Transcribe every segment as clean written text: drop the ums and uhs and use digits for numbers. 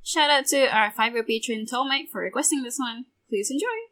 Shout out to our Fiverr patron Tomite for requesting this one. Please enjoy!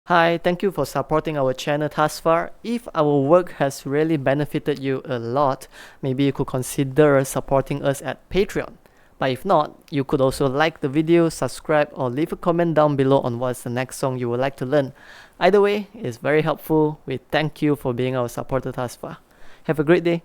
Hi, thank you for supporting our channel thus far. If our work has really benefited you a lot, maybe you could consider supporting us at Patreon. But if not, you could also like the video, subscribe, or leave a comment down below on what's the next song you would like to learn. Either way, it's very helpful. We thank you for being our supporter thus far. Have a great day.